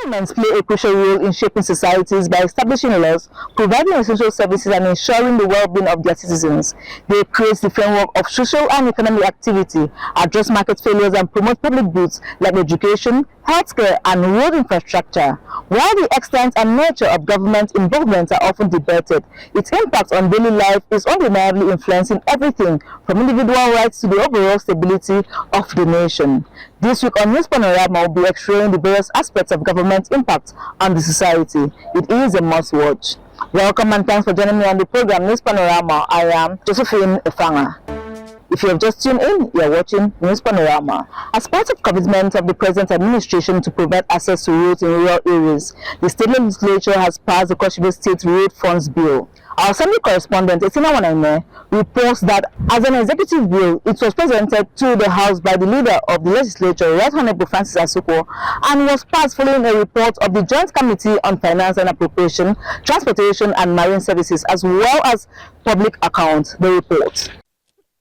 Governments play a crucial role in shaping societies by establishing laws, providing essential services, and ensuring the well-being of their citizens. They create the framework of social and economic activity, address market failures, and promote public goods like education, healthcare, and road infrastructure. While the extent and nature of government involvement are often debated, its impact on daily life is undeniably influencing everything from individual rights to the overall stability of the nation. This week on News Panorama, we'll be exploring the various aspects of government impact on the society. It is a must-watch. Welcome and thanks for joining me on the program News Panorama. I am Josephine Efanga. If you have just tuned in, you are watching News Panorama. As part of commitment of the present administration to provide access to roads in rural areas, the state legislature has passed the Cross River State Road Funds Bill. Our Assembly correspondent, Etina Wanaime, reports that as an executive bill, it was presented to the House by the leader of the legislature, Right Honorable Francis Asuko, and was passed following a report of the Joint Committee on Finance and Appropriation, Transportation and Marine Services, as well as Public Accounts. The report.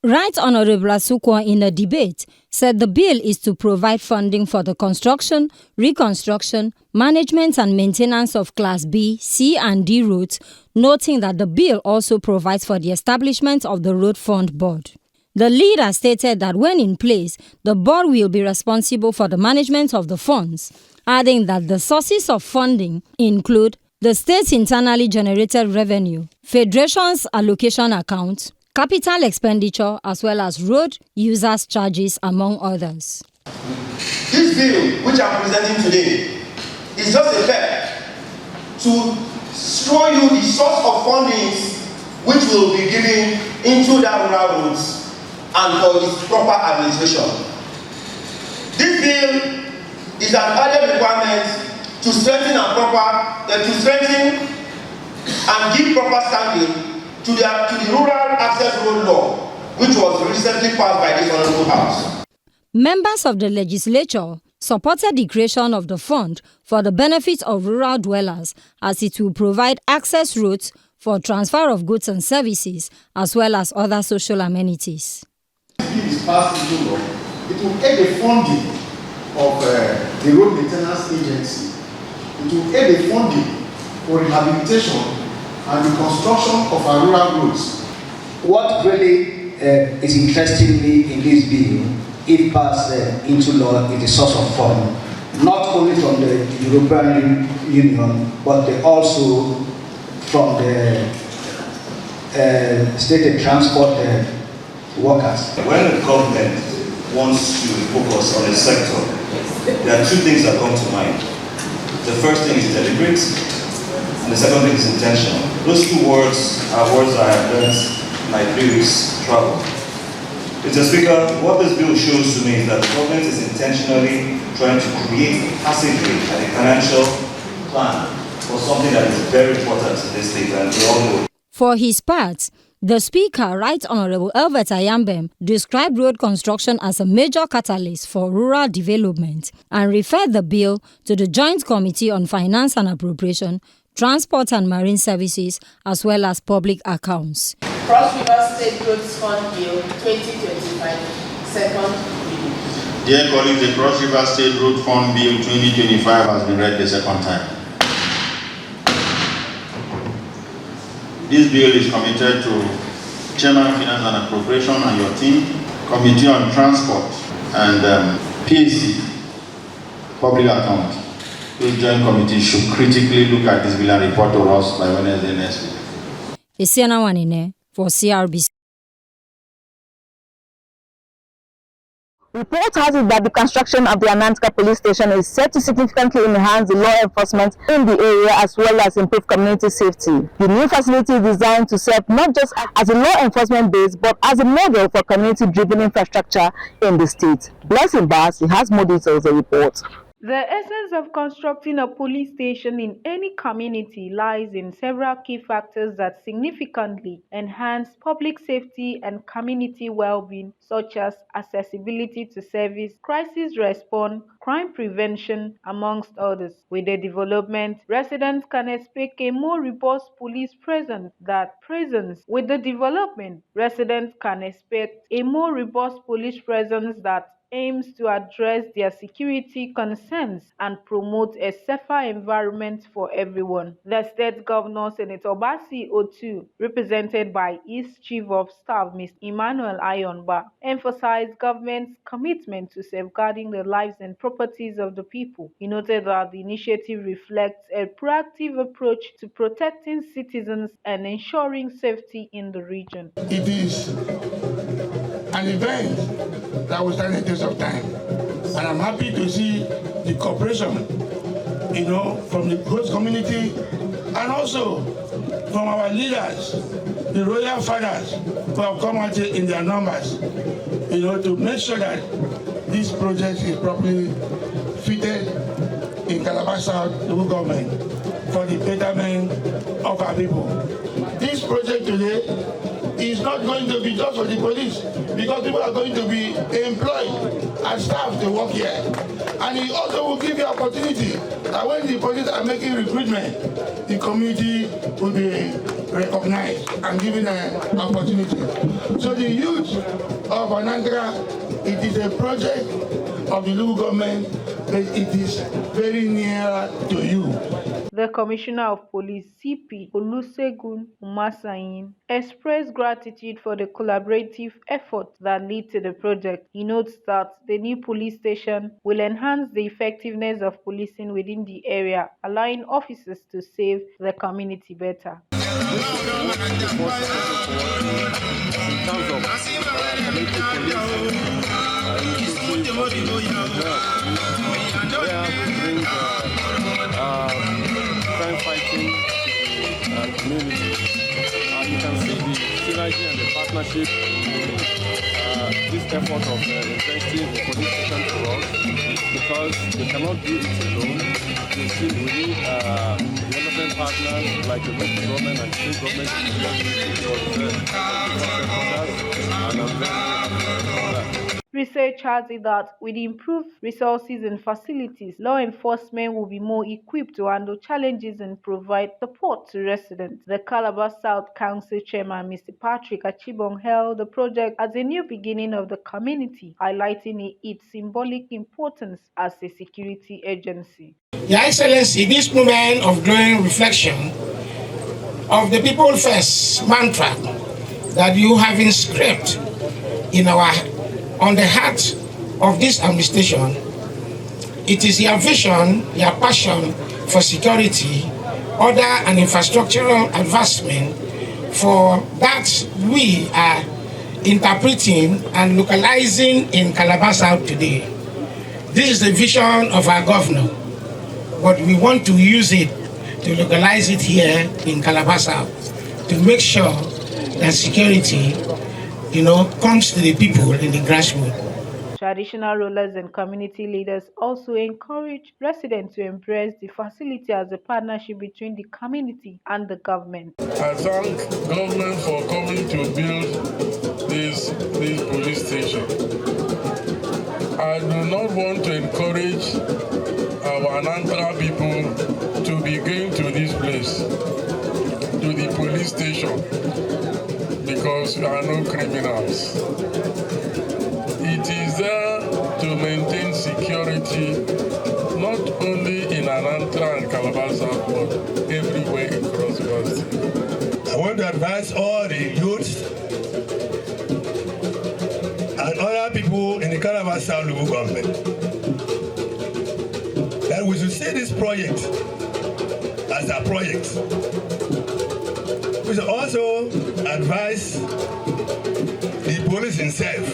Right Honorable Asukwa in a debate said the bill is to provide funding for the construction, reconstruction, management and maintenance of Class B, C and D roads, noting that the bill also provides for the establishment of the Road Fund Board. The leader stated that when in place, the board will be responsible for the management of the funds, adding that the sources of funding include the state's internally generated revenue, Federation's allocation account, capital expenditure, as well as road users' charges, among others. This bill, which I'm presenting today, is just a step to show you the source of fundings which will be given into that rural roads and for its proper administration. This bill is an urgent requirement to strengthen and give proper standing to the Rural Access Road Law, which was recently passed by this Honorable House. Members of the legislature supported the creation of the fund for the benefit of rural dwellers, as it will provide access routes for transfer of goods and services, as well as other social amenities. If it is passed into law, it will aid the funding of the Road Maintenance Agency. It will aid the funding for rehabilitation and the construction of our rural roads. What really is interesting me in this bill, if passed into law, is the source of fund, not only from the European Union, but also from the state transport workers. When the government wants to focus on a sector, there are two things that come to mind. The first thing is deliberate, and the second thing is intentional. Those two words are words I have learned in my 3 weeks travel. Mr. Speaker, what this bill shows to me is that the government is intentionally trying to create a passageway and a financial plan for something that is very important in this state, and we all know. For his part, the Speaker, Right Honorable Elbert Ayambem, described road construction as a major catalyst for rural development and referred the bill to the Joint Committee on Finance and Appropriation, Transport and Marine Services, as well as Public Accounts. Cross River State Roads Fund Bill 2025, second reading. Dear colleagues, the Cross River State Road Fund Bill 2025 has been read the second time. This bill is committed to Chairman of Finance and Appropriation and your team, Committee on Transport and PAC, Public Account. Those joint committees should critically look at this bill and report to us by Wednesday next week. Isiana Wanine for CRBC. Report has it that the construction of the Anantka police station is set to significantly enhance the law enforcement in the area as well as improve community safety. The new facility is designed to serve not just as a law enforcement base but as a model for community-driven infrastructure in the state. Blessing Basi has more details of the report. The essence of constructing a police station in any community lies in several key factors that significantly enhance public safety and community well-being, such as accessibility to service, crisis response, crime prevention, amongst others. With the development, residents can expect a more robust police presence. With the development, residents can expect a more robust police presence that aims to address their security concerns and promote a safer environment for everyone. The State Governor, Senator Obasi Otu, represented by East Chief of Staff Mr. Emmanuel Ayonba, emphasized government's commitment to safeguarding the lives and properties of the people. He noted that the initiative reflects a proactive approach to protecting citizens and ensuring safety in the region. It is an event that will stand the test of time, and I'm happy to see the cooperation, from the host community and also from our leaders, the royal fathers who have come out in their numbers, to make sure that this project is properly fitted in Calabar South local government for the betterment of our people. This project today is not going to be just for the police, because people are going to be employed as staff to work here. And it also will give you opportunity that when the police are making recruitment, the community will be recognized and given an opportunity. So the youth of Anantra, it is a project of the local government, but it is very near to you. The Commissioner of Police, CP Olusegun Umasayin, expressed gratitude for the collaborative efforts that lead to the project. He notes that the new police station will enhance the effectiveness of policing within the area, allowing officers to serve the community better. In terms of community policing, crime fighting to the community. You can see the synergy and the partnership in this effort of investing in police station for us, because they cannot do it alone. We need development partners like the local government and state government and I'm very happy for that. Research has it that with improved resources and facilities, law enforcement will be more equipped to handle challenges and provide support to residents. The Calabar South Council Chairman, Mr. Patrick Achibong, hailed the project as a new beginning of the community, highlighting its symbolic importance as a security agency. Your Excellency, this moment of glowing reflection of the People First mantra that you have inscribed on the heart of this administration, it is your vision, your passion for security, order and infrastructural advancement for that we are interpreting and localizing in Calabar South today. This is the vision of our governor, but we want to use it to localize it here in Calabar South to make sure that security comes to the people in the grassroots. Traditional rulers and community leaders also encourage residents to embrace the facility as a partnership between the community and the government. I thank government for coming to build this police station. I do not want to encourage our Anantra people to be going to this place, to the police station, because we are no criminals. It is there to maintain security, not only in Anantra and Calabar South, but everywhere across the state. I want to advise all the youths and other people in the Calabar South local government that we should see this project as a project. We should also advise the police itself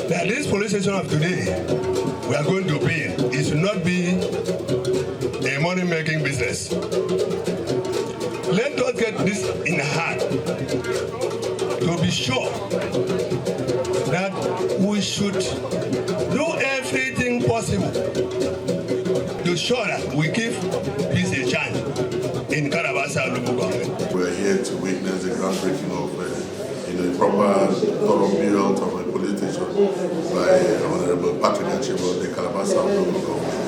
that this police station of today we are going to build, it should not be a money-making business. Let us get this in heart to be sure that we should do everything possible to show that we give peace a chance in Calabar South local government. We are here to witness the groundbreaking of a proper thorough build of a police station by Honorable Patrick Achibong, the Calabar South local government.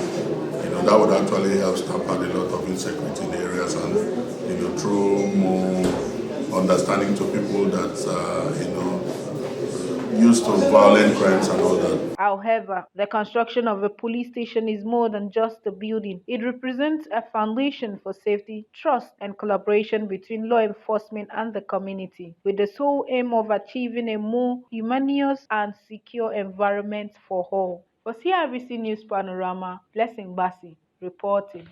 That would actually help stamp out a lot of insecurity in the areas and through more understanding to people that used to violent crimes and all that. However, the construction of a police station is more than just a building. It represents a foundation for safety, trust, and collaboration between law enforcement and the community, with the sole aim of achieving a more humane and secure environment for all. For CRBC News Panorama, Blessing Bassi reporting.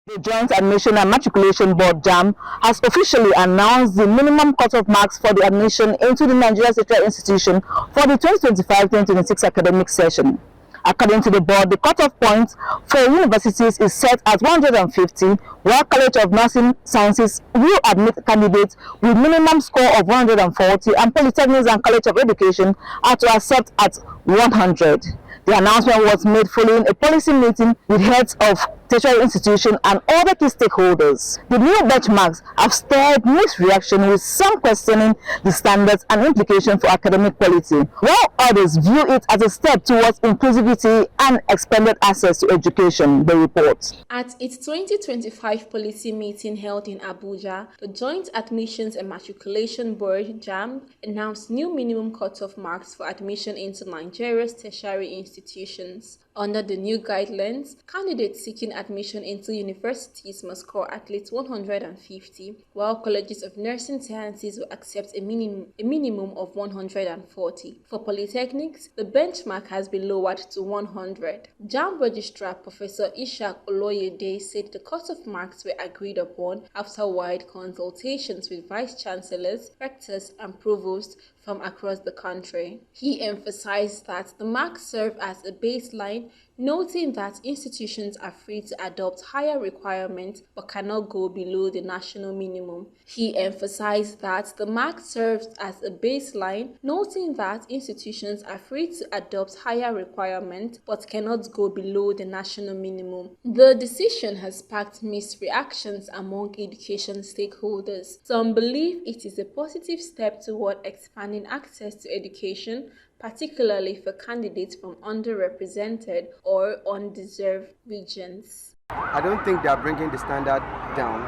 The Joint Admission and Matriculation Board (JAMB) has officially announced the minimum cutoff marks for the admission into the Nigerian State Institution for the 2025-2026 academic session. According to the board, the cutoff point for universities is set at 150, while College of Nursing Sciences will admit candidates with minimum score of 140, and polytechnics and College of Education are to accept at 100. The announcement was made following a policy meeting with heads of tertiary institutions and other key stakeholders. The new benchmarks have stirred mixed reaction, with some questioning the standards and implications for academic quality, while others view it as a step towards inclusivity and expanded access to education, they report. At its 2025 policy meeting held in Abuja, the Joint Admissions and Matriculation Board (JAMB) announced new minimum cutoff marks for admission into Nigeria's tertiary institutions. Under the new guidelines, candidates seeking admission into universities must score at least 150, while colleges of nursing sciences will accept a minimum of 140. For polytechnics, the benchmark has been lowered to 100. JAMB Registrar Professor Ishak Oloyede said the cutoff marks were agreed upon after wide consultations with vice-chancellors, rectors, and provosts from across the country. He emphasized that the marks serve as a baseline, noting that institutions are free to adopt higher requirements but cannot go below the national minimum. He emphasized that the mark serves as a baseline, noting that institutions are free to adopt higher requirements but cannot go below the national minimum. The decision has sparked mixed reactions among education stakeholders. Some believe it is a positive step toward expanding access to education, particularly for candidates from underrepresented or undeserved regions. I don't think they are bringing the standard down.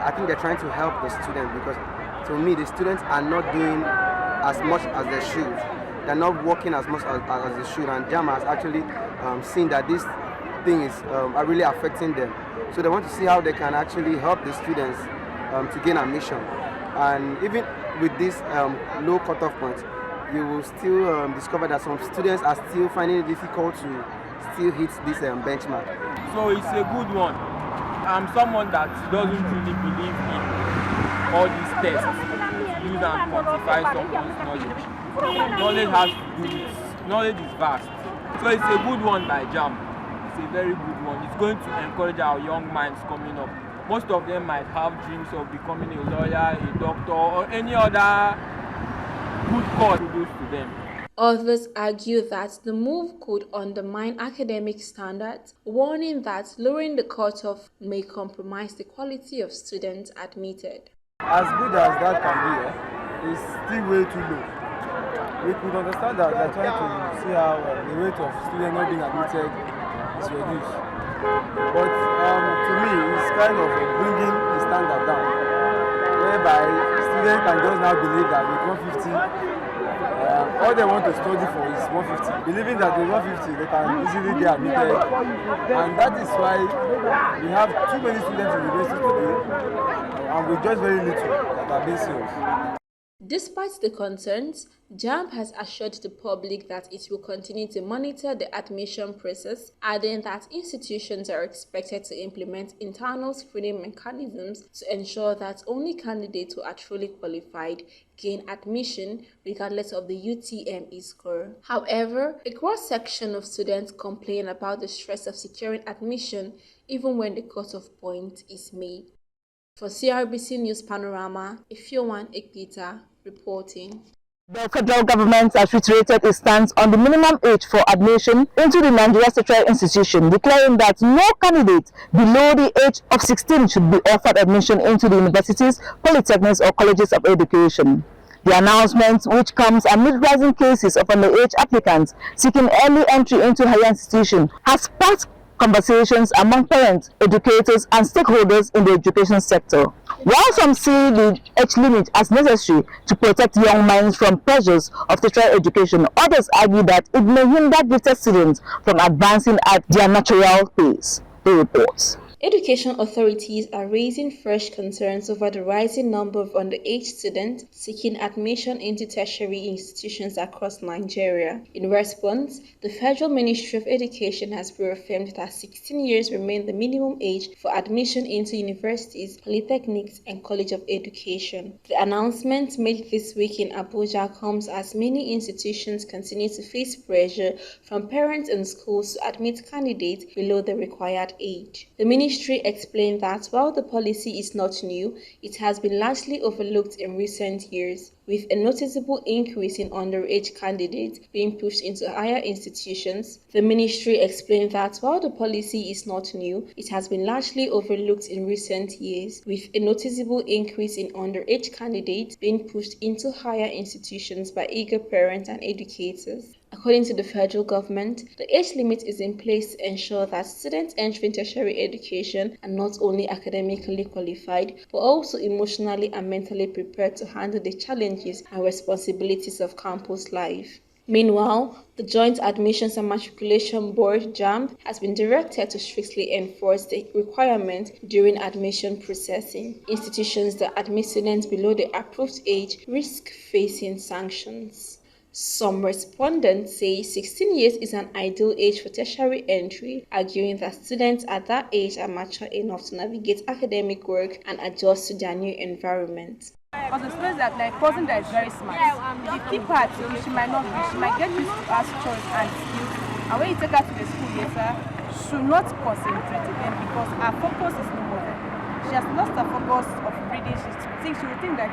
I think they're trying to help the students, because to me the students are not doing as much as they should. They're not working as much as they should, and JAMB has actually seen that this thing is are really affecting them. So they want to see how they can actually help the students to gain admission. And even with this low cutoff point, you will still discover that some students are still finding it difficult to still hit this benchmark. So it's a good one. I'm someone that doesn't really believe in all these tests, use and quantify someone's knowledge. Knowledge has to do with, knowledge is vast. So it's a good one by JAMB. It's a very good one. It's going to encourage our young minds coming up. Most of them might have dreams of becoming a lawyer, a doctor, or any other good cause goes to them. Others argue that the move could undermine academic standards, warning that lowering the cutoff may compromise the quality of students admitted. As good as that can be, it's still way too low. We could understand that they're trying to see how the rate of students not being admitted is reduced. But to me, it's kind of bringing the standard down, whereby students can just now believe that with 150, all they want to study for is 150. Believing that with 150 they can easily get admitted, and that is why we have too many students in the university today, and with just very little that are being serious. Despite the concerns, JAMB has assured the public that it will continue to monitor the admission process, adding that institutions are expected to implement internal screening mechanisms to ensure that only candidates who are truly qualified gain admission regardless of the UTME score. However, a cross-section of students complain about the stress of securing admission even when the cutoff point is made. For CRBC News Panorama, Ifeoluwa Ekpita reporting. The federal government has reiterated its stance on the minimum age for admission into the Nigerian State Institution, declaring that no candidate below the age of 16 should be offered admission into the universities, polytechnics, or colleges of education. The announcement, which comes amid rising cases of underage applicants seeking early entry into higher institutions, has sparked conversations among parents, educators, and stakeholders in the education sector. While some see the age limit as necessary to protect young minds from pressures of tertiary education, others argue that it may hinder gifted students from advancing at their natural pace. They report. Education authorities are raising fresh concerns over the rising number of underage students seeking admission into tertiary institutions across Nigeria. In response, the Federal Ministry of Education has reaffirmed that 16 years remain the minimum age for admission into universities, polytechnics, and College of Education. The announcement made this week in Abuja comes as many institutions continue to face pressure from parents and schools to admit candidates below the required age. The Ministry explained that while the policy is not new, it has been largely overlooked in recent years, with a noticeable increase in underage candidates being pushed into higher institutions. The Ministry explained that while the policy is not new, it has been largely overlooked in recent years, with a noticeable increase in underage candidates being pushed into higher institutions by eager parents and educators. According to the federal government, the age limit is in place to ensure that students entering tertiary education are not only academically qualified, but also emotionally and mentally prepared to handle the challenges and responsibilities of campus life. Meanwhile, the Joint Admissions and Matriculation Board (JAMB) has been directed to strictly enforce the requirement during admission processing. Institutions that admit students below the approved age risk facing sanctions. Some respondents say 16 years is an ideal age for tertiary entry, arguing that students at that age are mature enough to navigate academic work and adjust to their new environment. Because the students that like person that is very smart, if you keep her at home, she might get used to her choice and skills. And when you take her to the school later, she should not concentrate again because her focus is no more there. She has lost her focus of reading. She will think that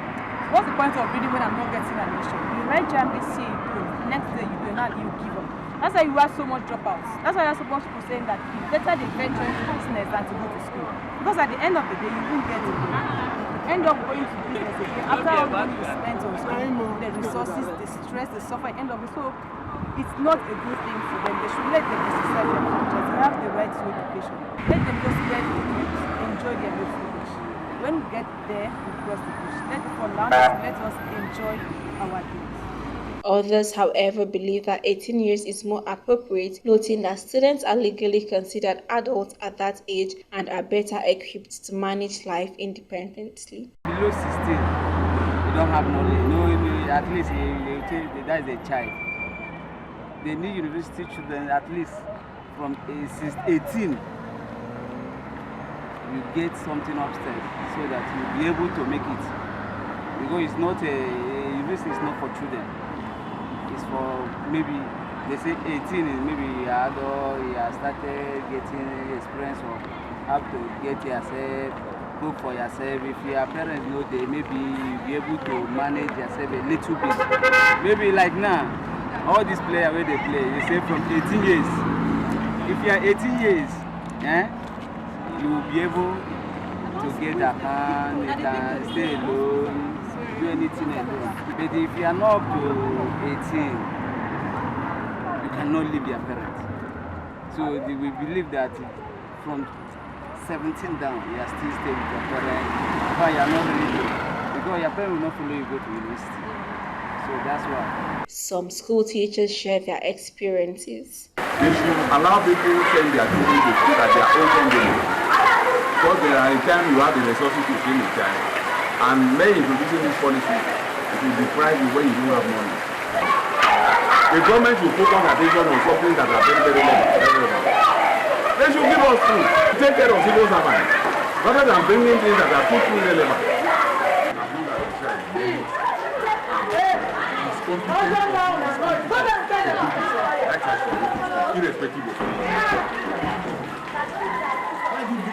what's the point of reading when I'm not getting admission? You write JAMBC, you do it. The next day you do it, now you give up. That's why you have so much dropouts. That's why you have so much people saying that it's better they venture into business than to go to school. Because at the end of the day, you won't get it. You end up going to business again. After all the money you spent on school, the resources, the stress, the suffering, end of it. So it's not a good thing for them. They should let them exercise their futures. They have the right to education. Let them just enjoy their youth. When we get there, we cross the bridge. Let us enjoy our days. Others, however, believe that 18 years is more appropriate, noting that students are legally considered adults at that age and are better equipped to manage life independently. Below 16, you don't have knowledge. No, at least that is a child. They need university children at least from 18. You get something upstairs so that you'll be able to make it. Because it's not university is not for children. It's for maybe they say 18 is maybe you have started getting experience or have to get yourself, cook for yourself. If your parents know they maybe you'll be able to manage yourself a little bit. Maybe like now, all these players where they play, they say from 18 years. If you are 18 years, you will be able to get a account, you can stay alone, do anything alone. But if you are not up to 18, you cannot leave your parents. So we believe that from 17 down, you are still staying with your parents. But you are not really, because your parents will not follow you go to university. So that's why. Some school teachers share their experiences. They should allow people to send their children to school at their own convenience. Because there are times you have the resources to train a child, and when introducing this policy, it will deprive you when you don't have money. The government should focus attention on something that are very, very relevant. They should give us food, take care of civil servants, rather than bringing things that are too irrelevant. Irrespective of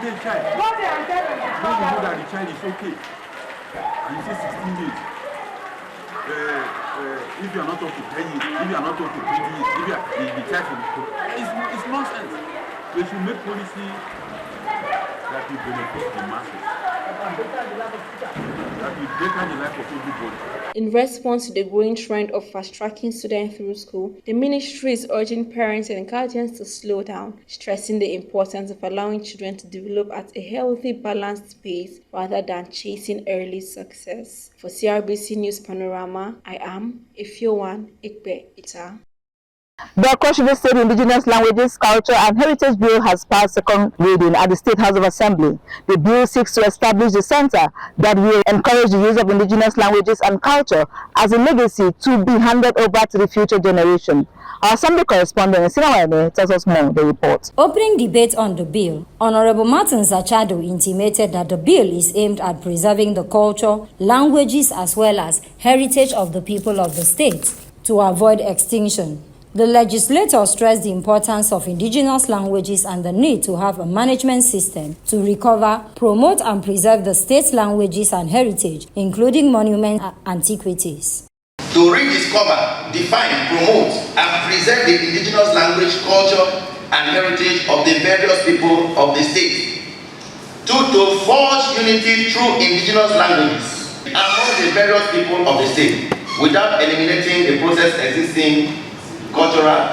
the child. When you know that the child is okay, and you say 16 days, if you are not up to 10 years, if you are not up to 20 years, if the child is it's nonsense. They should make policy that will benefit the masses. In response to the growing trend of fast-tracking students through school, the ministry is urging parents and guardians to slow down, stressing the importance of allowing children to develop at a healthy, balanced pace rather than chasing early success. For CRBC News Panorama, I am Ifyowan Ikpe Ita. The Cross River State Indigenous Languages, Culture and Heritage Bill has passed second reading at the State House of Assembly. The bill seeks to establish a center that will encourage the use of indigenous languages and culture as a legacy to be handed over to the future generation. Our Assembly correspondent, Sinawane, tells us more. The report. Opening debate on the bill, Honorable Martin Zachado intimated that the bill is aimed at preserving the culture, languages as well as heritage of the people of the state to avoid extinction. The legislator stressed the importance of indigenous languages and the need to have a management system to recover, promote and preserve the state's languages and heritage, including monument antiquities. To rediscover, define, promote and preserve the indigenous language, culture and heritage of the various people of the state. To forge unity through indigenous languages among the various people of the state without eliminating the process existing cultural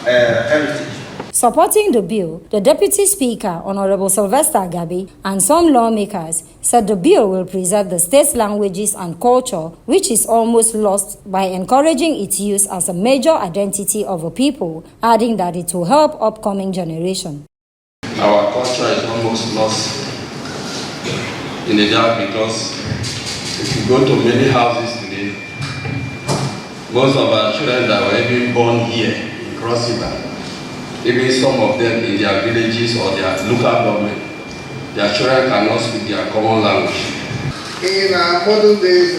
heritage. Supporting the bill, the Deputy Speaker, Honorable Sylvester Agabi, and some lawmakers said the bill will preserve the state's languages and culture, which is almost lost, by encouraging its use as a major identity of a people, adding that it will help upcoming generation. Our culture is almost lost in the dark because if you go to many houses today, most of our children that were even born here in Cross River, even some of them in their villages or their local government, their children cannot speak their common language. In modern days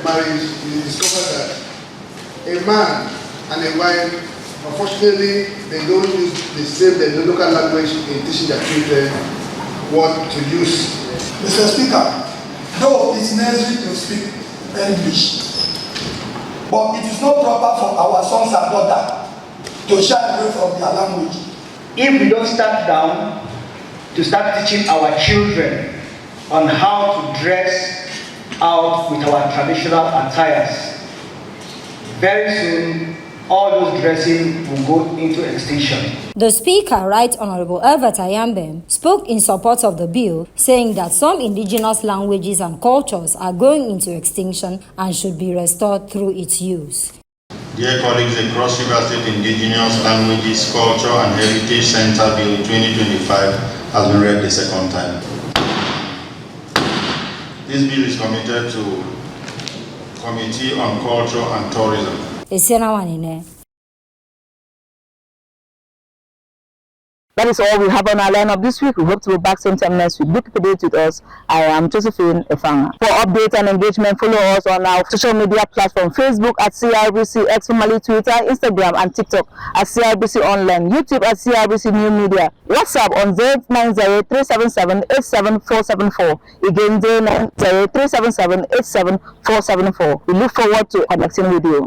marriage, you discover that a man and a wife, unfortunately, they don't use the local language in teaching their children what to use. Mr. Speaker, though it's necessary to speak English, but it is not proper for our sons and daughters to shy away from their language. If we don't start down to start teaching our children on how to dress out with our traditional attires, very soon all those dressing will go into extinction. The Speaker, Right Honorable Albert Ayambem, spoke in support of the bill, saying that some indigenous languages and cultures are going into extinction and should be restored through its use. Dear colleagues, the Cross River State Indigenous Languages, Culture and Heritage Center Bill 2025 has been read the second time. This bill is committed to Committee on Culture and Tourism. That is all we have on our lineup this week. We hope to be back same time next week. Do keep up with us. I am Josephine Efanga. For updates and engagement, follow us on our social media platform: Facebook at CRBC, X formerly Twitter, Instagram and TikTok at CRBC Online, YouTube at CRBC New Media, WhatsApp on 090-377-87474. Again, 090-377-87474. We look forward to connecting with you.